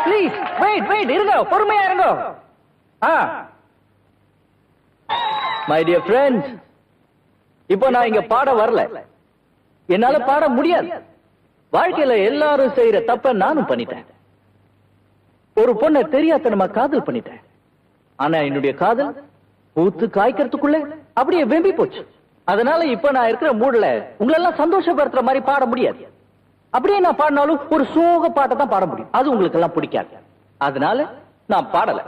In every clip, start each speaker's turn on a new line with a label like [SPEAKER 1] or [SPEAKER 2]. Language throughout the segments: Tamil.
[SPEAKER 1] ப்ளீஸ் வெயிட் இருங்க, பொறுமையா இருங்க. மை டியர் ஃப்ரெண்ட்ஸ், இப்போ நான் இங்க பாட வரல, என்னால பாட முடியாது. வாழ்க்கையில எல்லாரும் செய்யற தப்ப நானும் பண்ணிட்டேன். ஒரு பொண்ணை தெரியாதனமா காதல் பண்ணிட்டேன். ஆனா என்னுடைய காதல் பூத்து காய்க்கிறதுக்குள்ள அப்படியே வெம்பி போச்சு. அதனால இப்ப நான் இருக்கிற மூட்ல உங்களெல்லாம் சந்தோஷப்படுத்துற மாதிரி பாட முடியாது. அப்படியே நான் பாடினாலும் ஒரு சோக பாட்டை தான் பாட முடியும். அது உங்களுக்கு எல்லாம் பிடிக்காது. அதனால நான் பாடல.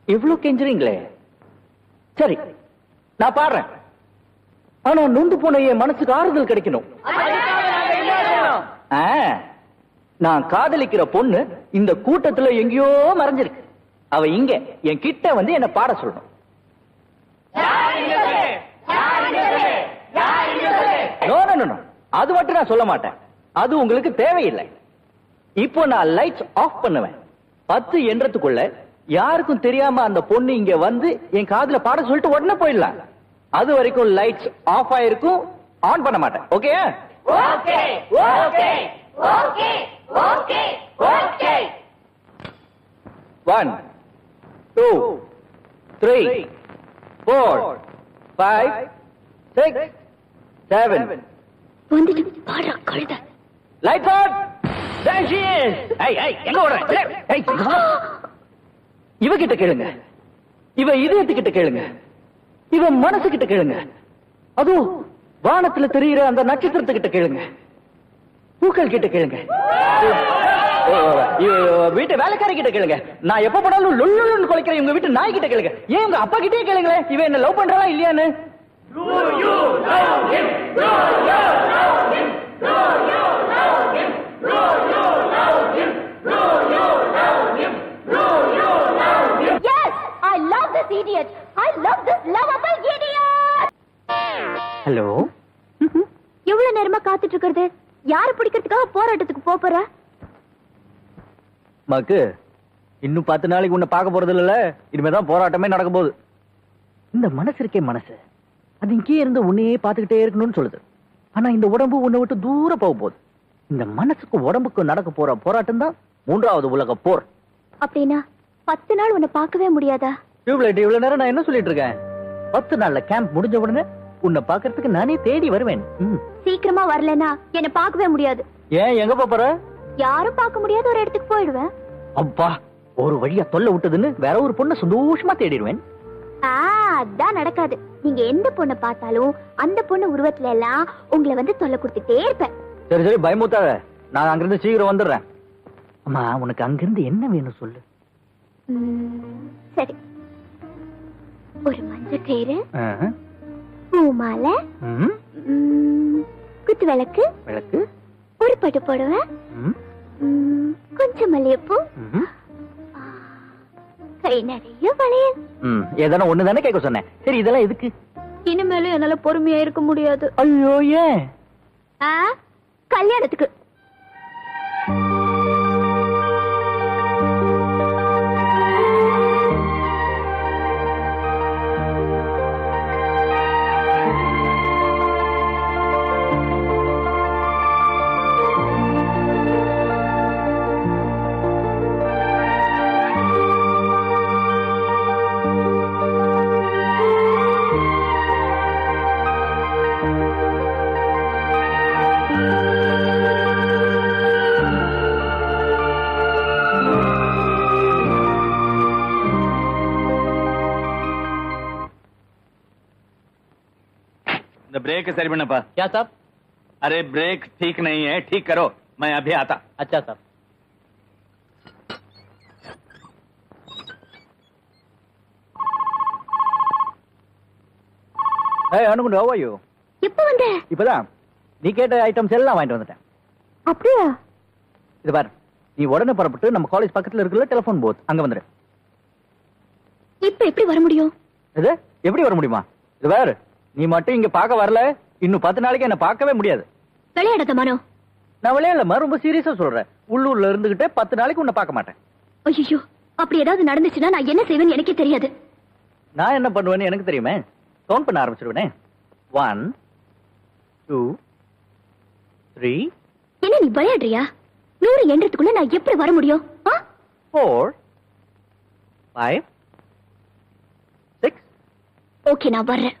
[SPEAKER 1] எவ்வளவு கெஞ்சுறீங்களே. சரி, நான் பாடுறேன். ஆனா நொந்து போன என் மனசுக்கு ஆறுதல் கிடைக்கணும். நான் காதலிக்கிற பொண்ணு இந்த கூட்டத்துல எங்கேயோ மறைஞ்சிருக்கு. அவ இங்க என் கிட்ட வந்து என்ன பாட சொல்லணும். அது மட்டும் நான் சொல்ல மாட்டேன். அது உங்களுக்கு தேவையில்லை. இப்போ நான் லைட்ஸ் ஆஃப் பண்ணுவேன். 10 என்றதுக்குள்ள யாருக்கும் தெரியாம அந்த பொண்ணு இங்க வந்து என் காதுல பாட சொல்லிட்டு உடனே போயிடலாம். அது வரைக்கும் லைட்ஸ் ஆஃப் ஆயிருக்கும், ஆன் பண்ண மாட்டேன். Okay? Okay okay okay okay okay. 1 2 3 4 5 6 7.
[SPEAKER 2] வந்துட்டு பாடுற கழுத.
[SPEAKER 1] Lights on. There she is. எங்க ஓடுற? இவ கிட்ட கேளுங்க, இவ இதயத்துக்கிட்ட கேளுங்க, இவ மனசு கிட்ட கேளுங்க, அதுவும் வானத்துல தெரியுற அந்த நட்சத்திரத்துக்கிட்ட கேளுங்க, பூக்கள் கிட்ட கேளுங்க, வீட்டு வேலைக்காரி கிட்ட கேளுங்க, நான் எப்ப போனாலும் லொல்லுன்னு குலைக்கிற இவங்க வீட்டு நாய் கிட்ட கேளுங்க, ஏன் உங்க அப்பா கிட்டே கேளுங்களேன் இவ என்ன லவ் பண்றாளா இல்லையான்னு.
[SPEAKER 2] Idiot! I love this lovable idiot!
[SPEAKER 1] Hello.
[SPEAKER 2] எவ்வளவு நேரமா காத்துட்டு இருக்கிறது? யாரை பிடிக்கிறதுக்காக போராட்டத்துக்கு போற?
[SPEAKER 1] மக்கு, இன்னும் 10 நாளைக்கு உன்னை பார்க்க போறது இல்ல. இனிமேதான் போராட்டமே நடக்க போகுது. இந்த மனசு இருக்கே மனசு, அது இங்கே இருந்து உன்னையே பார்த்துக்கிட்டே இருக்கணும்னு சொல்லுது. ஆனா இந்த உடம்பு உன்னை விட்டு தூரம் போக போகுது. இந்த மனசுக்கு உடம்புக்கு நடக்க போற போராட்டம் தான் 3வது உலக போர்.
[SPEAKER 2] அப்படின்னா 10 நாள் உன்னை பார்க்கவே முடியாதா?
[SPEAKER 1] டியூப்லைட், இவ்வளவு நேரம் நான் என்ன சொல்லிட்டு இருக்கேன்? 10 நாள்ல கேம்ப் முடிஞ்ச உடனே உன்னை பாக்குறதுக்கு நானே தேடி வருவேன்.
[SPEAKER 2] சீக்கிரமா வரலனா என்ன பார்க்கவே முடியாது.
[SPEAKER 1] ஏன், எங்க போற?
[SPEAKER 2] யாரும் பார்க்க முடியாத ஒரு இடத்துக்கு போயிடுவேன்.
[SPEAKER 1] அப்பா, ஒரு வழியா தொல்லை விட்டதுன்னு வேற ஒரு பொண்ணை சந்தோஷமா தேடிடுவேன்.
[SPEAKER 2] அதான் நடக்காது. நீங்க எந்த பொண்ணை பார்த்தாலும் அந்த பொண்ணு உருவத்துல எல்லாம் உங்களை வந்து தொல்லை கொடுத்துட்டே இருப்பேன்.
[SPEAKER 1] சரி சரி, பயமுத்தாத. நான் அங்கிருந்து சீக்கிரம் வந்துடுறேன். அம்மா, உனக்கு அங்கிருந்து என்ன வேணும் சொல்லு.
[SPEAKER 2] சரி, ஒரு மஞ்சள் கயிறு, பூமாலை, குத்து விளக்கு, ஒரு பட்டு புடவை, கொஞ்சம் மல்லிகைப்பூ, கை நிறைய வளையல்.
[SPEAKER 1] ஏதான ஒண்ணு தானே கேட்க சொன்னேன். சரி, இதெல்லாம் எதுக்கு?
[SPEAKER 2] இனிமேலும் என்னால பொறுமையா இருக்க முடியாது.
[SPEAKER 1] ஐயோ, ஏன்?
[SPEAKER 2] கல்யாணத்துக்கு.
[SPEAKER 3] ब्रेक सही बनपा।
[SPEAKER 1] क्या साहब?
[SPEAKER 3] अरे ब्रेक ठीक नहीं है, ठीक करो, मैं अभी आता।
[SPEAKER 1] अच्छा साहब। அனுகுண்டு, how are you?
[SPEAKER 2] எப்ப வந்த?
[SPEAKER 1] இப்பதான். நீ கேட்ட ஐட்டம்ஸ் எல்லாம் வாங்கிட்டு வந்துட்டேன்.
[SPEAKER 2] அப்படியா?
[SPEAKER 1] இது பாரு, நீ உடனே புறப்பட்டு நம்ம காலேஜ் பக்கத்துல இருக்குல்ல டெலிபோன் பூத், அங்க வந்துரு.
[SPEAKER 2] இப்ப எப்படி வர முடியும்?
[SPEAKER 1] இது எப்படி வர முடியுமா? இது பாரு, நீ மட்டும் இங்க பார்க்க வரல, இன்னும் 10 நாளைக்கு என்ன பார்க்கவே முடியாது.
[SPEAKER 2] விளையாடாத மனோ.
[SPEAKER 1] நான் விளையாடலமா, ரொம்ப சீரியஸா சொல்றேன். உள்ளூர்ல இருந்துகிட்டே 10 நாளைக்கு உன்னை பார்க்க மாட்டேன்.
[SPEAKER 2] ஐயோ, அப்படி ஏதாவது நடந்துச்சுன்னா நான் என்ன செய்வேன்னு எனக்கே தெரியாது.
[SPEAKER 1] நான் என்ன பண்ணுவேன்னு எனக்கு தெரியுமே. கவுண்ட் பண்ண ஆரம்பிச்சிருவேனே. 1 2 3
[SPEAKER 2] என்ன நீ விளையாடுறியா? 100 எண்றதுக்குள்ள நான் எப்படி வர முடியும்?
[SPEAKER 1] 4 5 6.
[SPEAKER 2] ஓகே, நான் வர்றேன்.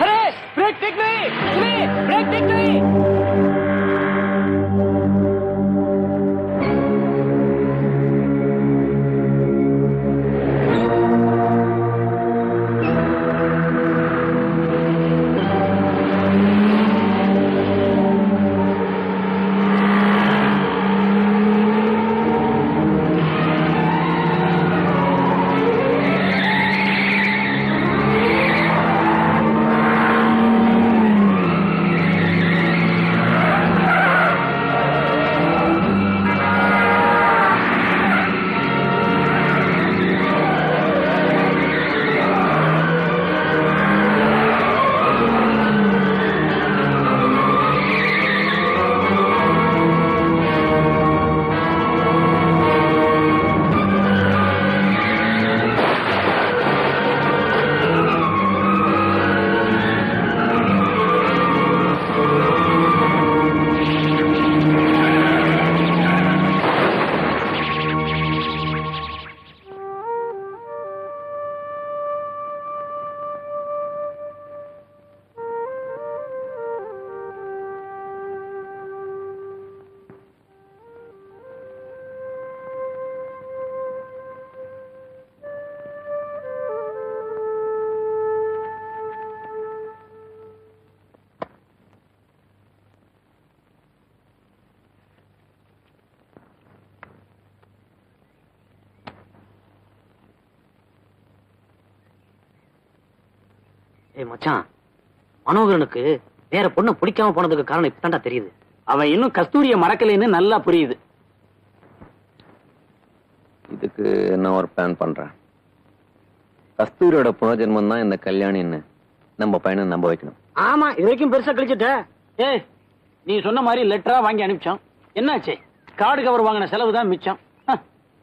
[SPEAKER 1] Array break take me break take me.
[SPEAKER 4] ஏய் மச்சான், மனோகரனுக்கு வேற பொண்ணை பிடிக்காம போனதுக்கு காரணம் இப்பதான்டா தெரியுது.
[SPEAKER 3] அவன் இன்னும் கஸ்தூரிய மறக்கலைன்னு நல்லா புரியுது.
[SPEAKER 5] இதுக்கு நான் ஒரு பிளான் பண்றேன். கஸ்தூரியோட புனர்ஜென்மம் தான் இந்த கல்யாணின்னு நம்ம பையனை நம்ப வைக்கணும்.
[SPEAKER 4] ஆமா, இது வரைக்கும் பெருசா கழிச்சுட்ட.
[SPEAKER 3] ஏய், நீ சொன்ன மாதிரி லெட்டரா வாங்கி அனுப்பிச்சோம். என்னாச்சு? கார்டு கவர் வாங்கின செலவு தான் மிச்சம்.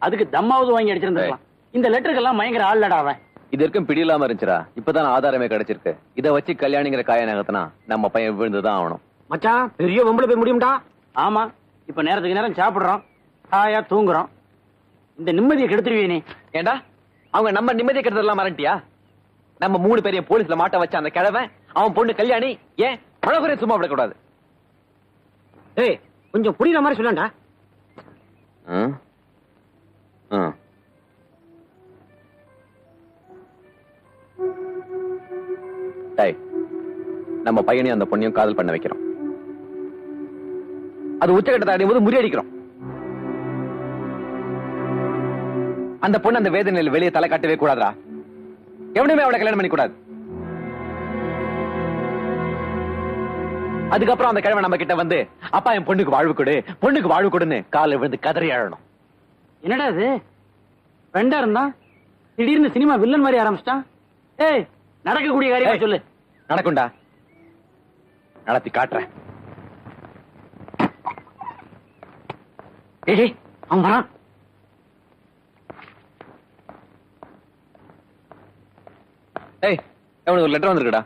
[SPEAKER 3] அதுக்கு தம்மாவது வாங்கி அடிச்சிருந்துருக்கலாம். இந்த லெட்டருக்கெல்லாம் பயங்கர ஆள்லடா அவன்.
[SPEAKER 5] இது வரைக்கும் பிடி இல்லாம இருந்துச்சுடா, இப்பதான் ஆதாரமே கிடைச்சிருக்கு. இதை வச்சு கல்யாணிங்கிற காய நகர்த்தினா நம்ம பையன் விழுந்துதான் ஆகணும்.
[SPEAKER 4] மச்சான், பெரிய வம்புல போய் முடியும்டா.
[SPEAKER 3] ஆமா, இப்ப நேரத்துக்கு நேரம் சாப்பிடுறோம், ஹாயா தூங்குறோம். இந்த நிம்மதியை கெடுத்துருவியே நீ.
[SPEAKER 5] ஏண்டா அவங்க நம்ம நிம்மதியை கெடுத்ததெல்லாம் மறந்துட்டியா? நம்ம 3 பேரையும் போலீஸ்ல மாட்ட வச்ச அந்த கிழவன் அவன் பொண்ணு கல்யாணி ஏன் மனோகரே சும்மா விடக்கூடாது?
[SPEAKER 4] ஏய், கொஞ்சம் புரியுற மாதிரி சொல்லண்டா.
[SPEAKER 5] நம்ம பையனையும் அந்த பொண்ணையும் காதல் பண்ண வைக்கிறோம். அது உச்சகட்டத்தை அடையும் போது முறியடிக்கிறோம். அந்த பொண்ணு அந்த வேதனையில் வெளியே தலை காட்டவே கூடாதா? எவனுமே அவளை கல்யாணம் பண்ணி கூடாது. அதுக்கப்புறம் அந்த கிழமை நம்ம கிட்ட வந்து அப்பா என் பொண்ணுக்கு வாழ்வு கொடு, பொண்ணுக்கு வாழ்வு கொடுன்னு காலை விழுந்து கதறி அழணும்.
[SPEAKER 3] என்னடா இது, ஃப்ரெண்டா இருந்தா திடீர்னு சினிமா வில்லன் மாதிரி ஆரம்பிச்சிட்டான். ஏய், நடக்கக்கூடிய காரியம் சொல்லு.
[SPEAKER 5] நடக்கும்டா, நடத்தி காட்டுறேன்.
[SPEAKER 4] ஏய், அவன் வரான்.
[SPEAKER 5] ஏய், அவனுக்கு ஒரு லெட்டர் வந்திருக்குடா.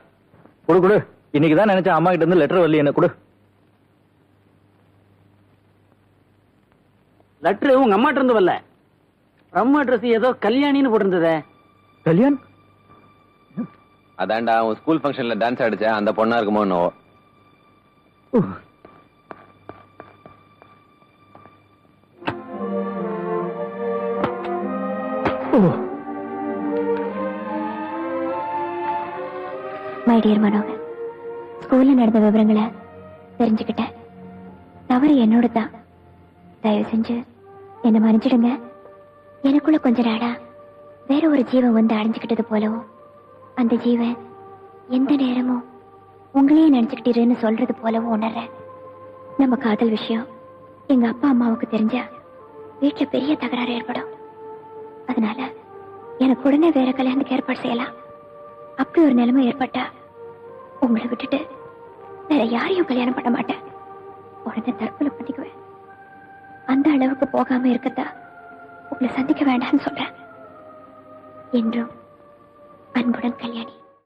[SPEAKER 1] கொடு கொடு. இன்னைக்கு தான் நினைச்சேன் அம்மா கிட்ட இருந்து லெட்டர் வரல, என்ன கொடு.
[SPEAKER 3] லெட்டர் உங்க அம்மாட்ட இருந்து வரல, அம்மா அட்ரஸ் ஏதோ கல்யாணின்னு போட்டிருந்ததே.
[SPEAKER 1] கல்யாண்?
[SPEAKER 5] அதான்டா அவன் ஸ்கூல் ஃபங்க்ஷன்ல டான்ஸ் ஆடிச்ச அந்த பொண்ணா இருக்குமோ என்னவோ.
[SPEAKER 2] மை டியர் மனோகர், ஸ்கூல்ல நடந்த விவரங்களை தெரிஞ்சுக்கிட்டேன். தவறு என்னோட தான். தயவு செஞ்சு என்ன மன்னிச்சிடுங்க. எனக்குள்ள கொஞ்ச நாளா வேற ஒரு ஜீவன் வந்து அடைஞ்சுக்கிட்டது போலவும், அந்த ஜீவன் எந்த நேரமும் உங்களையே நினைச்சுக்கிட்டீருன்னு சொல்றது போலவும் உணர்றேன். நம்ம காதல் விஷயம் எங்க அப்பா அம்மாவுக்கு தெரிஞ்சா வீட்டுல பெரிய தகராறு ஏற்படும். அதனால எனக்கு உடனே வேற கல்யாணத்துக்கு ஏற்பாடு செய்யலாம். அப்படி ஒரு நிலைமை ஏற்பட்டா உங்களை விட்டுட்டு வேற யாரையும் கல்யாணம் பண்ண மாட்டேன். உடனே தற்கொலை பண்ணிக்குவேன். அந்த அளவுக்கு போகாம இருக்கதா உங்களை சந்திக்க வேண்டாம்னு சொல்றேன். என்றும் அன்புடன் கல்யாணி.